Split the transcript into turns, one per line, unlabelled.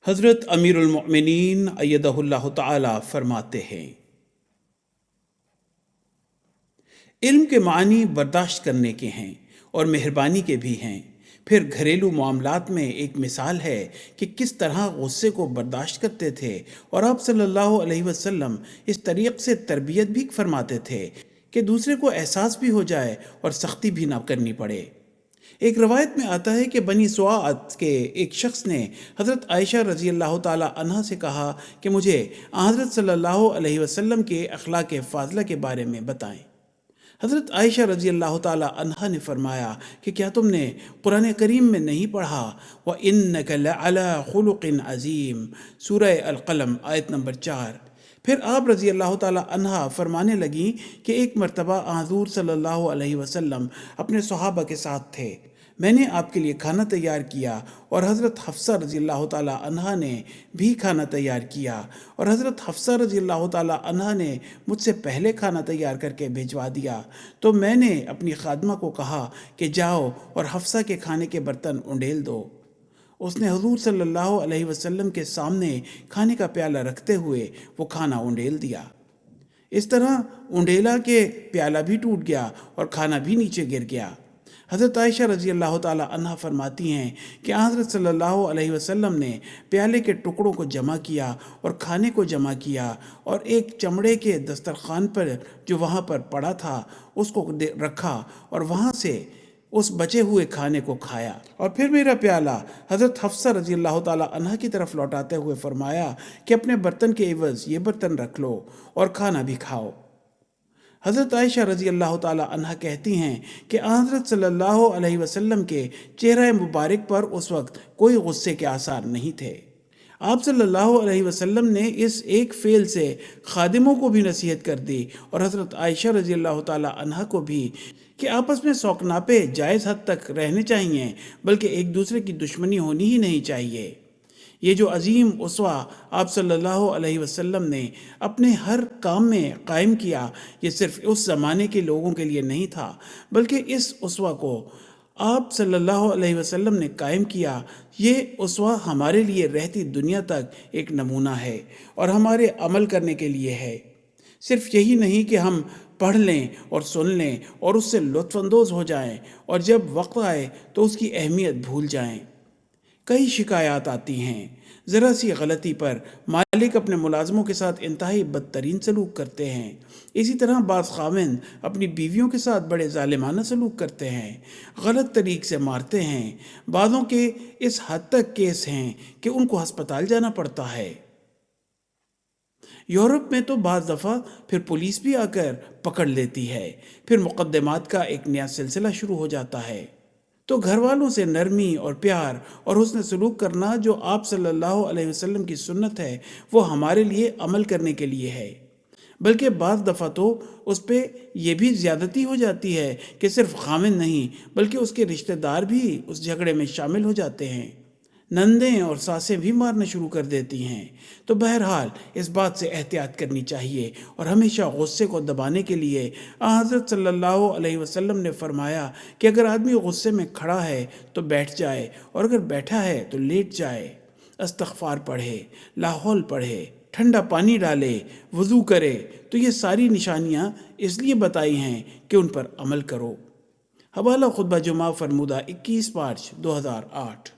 حضرت امیر المؤمنین ایدہ اللہ تعالی فرماتے ہیں، علم کے معنی برداشت کرنے کے ہیں اور مہربانی کے بھی ہیں۔ پھر گھریلو معاملات میں ایک مثال ہے کہ کس طرح غصے کو برداشت کرتے تھے، اور آپ صلی اللہ علیہ وسلم اس طریق سے تربیت بھی فرماتے تھے کہ دوسرے کو احساس بھی ہو جائے اور سختی بھی نہ کرنی پڑے۔ ایک روایت میں آتا ہے کہ بنی سواد کے ایک شخص نے حضرت عائشہ رضی اللہ تعالی عنہا سے کہا کہ مجھے حضرت صلی اللہ علیہ وسلم کے اخلاق فاضلہ کے بارے میں بتائیں۔ حضرت عائشہ رضی اللہ تعالی عنہا نے فرمایا کہ کیا تم نے قرآن کریم میں نہیں پڑھا وَإِنَّكَ لَعَلَىٰ خُلُقٍ عَظِيمٍ، سورہ القلم آیت نمبر 4۔ پھر آپ رضی اللہ تعالی عنہا فرمانے لگیں کہ ایک مرتبہ حضور صلی اللہ علیہ وسلم اپنے صحابہ کے ساتھ تھے، میں نے آپ کے لیے کھانا تیار کیا اور حضرت حفصہ رضی اللہ تعالی عنہا نے بھی کھانا تیار کیا، اور حضرت حفصہ رضی اللہ تعالی عنہا نے مجھ سے پہلے کھانا تیار کر کے بھیجوا دیا، تو میں نے اپنی خادمہ کو کہا کہ جاؤ اور حفصہ کے کھانے کے برتن انڈیل دو۔ اس نے حضور صلی اللہ علیہ وسلم کے سامنے کھانے کا پیالہ رکھتے ہوئے وہ کھانا انڈیل دیا۔ اس طرح انڈیلا کے پیالہ بھی ٹوٹ گیا اور کھانا بھی نیچے گر گیا۔ حضرت عائشہ رضی اللہ تعالی عنہا فرماتی ہیں کہ حضرت صلی اللہ علیہ وسلم نے پیالے کے ٹکڑوں کو جمع کیا اور کھانے کو جمع کیا، اور ایک چمڑے کے دسترخوان پر جو وہاں پر پڑا تھا اس کو رکھا اور وہاں سے اس بچے ہوئے کھانے کو کھایا، اور پھر میرا پیالہ حضرت حفصہ رضی اللہ تعالی عنہا کی طرف لوٹاتے ہوئے فرمایا کہ اپنے برتن کے عوض یہ برتن رکھ لو اور کھانا بھی کھاؤ۔ حضرت عائشہ رضی اللہ تعالی عنہا کہتی ہیں کہ حضرت صلی اللہ علیہ وسلم کے چہرہ مبارک پر اس وقت کوئی غصے کے آثار نہیں تھے۔ آپ صلی اللہ علیہ وسلم نے اس ایک فعل سے خادموں کو بھی نصیحت کر دی اور حضرت عائشہ رضی اللہ تعالی عنہا کو بھی کہ آپس میں سوکناپے جائز حد تک رہنے چاہیے، بلکہ ایک دوسرے کی دشمنی ہونی ہی نہیں چاہیے۔ یہ جو عظیم اسوہ آپ صلی اللہ علیہ وسلم نے اپنے ہر کام میں قائم کیا، یہ صرف اس زمانے کے لوگوں کے لیے نہیں تھا، بلکہ اس اسوہ کو آپ صلی اللہ علیہ وسلم نے قائم کیا۔ یہ اسوہ ہمارے لیے رہتی دنیا تک ایک نمونہ ہے اور ہمارے عمل کرنے کے لیے ہے۔ صرف یہی نہیں کہ ہم پڑھ لیں اور سن لیں اور اس سے لطف اندوز ہو جائیں، اور جب وقت آئے تو اس کی اہمیت بھول جائیں۔ کئی شکایات آتی ہیں، ذرا سی غلطی پر مالک اپنے ملازموں کے ساتھ انتہائی بدترین سلوک کرتے ہیں۔ اسی طرح بعض خاوند اپنی بیویوں کے ساتھ بڑے ظالمانہ سلوک کرتے ہیں، غلط طریق سے مارتے ہیں۔ بعضوں کے اس حد تک کیس ہیں کہ ان کو ہسپتال جانا پڑتا ہے۔ یورپ میں تو بعض دفعہ پھر پولیس بھی آ کر پکڑ لیتی ہے، پھر مقدمات کا ایک نیا سلسلہ شروع ہو جاتا ہے۔ تو گھر والوں سے نرمی اور پیار اور حسن سلوک کرنا جو آپ صلی اللہ علیہ وسلم کی سنت ہے، وہ ہمارے لیے عمل کرنے کے لیے ہے۔ بلکہ بعض دفعہ تو اس پہ یہ بھی زیادتی ہو جاتی ہے کہ صرف خامن نہیں بلکہ اس کے رشتہ دار بھی اس جھگڑے میں شامل ہو جاتے ہیں، نندیں اور ساسیں بھی مارنا شروع کر دیتی ہیں۔ تو بہرحال اس بات سے احتیاط کرنی چاہیے، اور ہمیشہ غصے کو دبانے کے لیے حضرت صلی اللہ علیہ وسلم نے فرمایا کہ اگر آدمی غصے میں کھڑا ہے تو بیٹھ جائے، اور اگر بیٹھا ہے تو لیٹ جائے، استغفار پڑھے، لا حول پڑھے، ٹھنڈا پانی ڈالے، وضو کرے۔ تو یہ ساری نشانیاں اس لیے بتائی ہیں کہ ان پر عمل کرو۔ حوالہ خطبہ جمعہ فرمودہ 21 مارچ 2008۔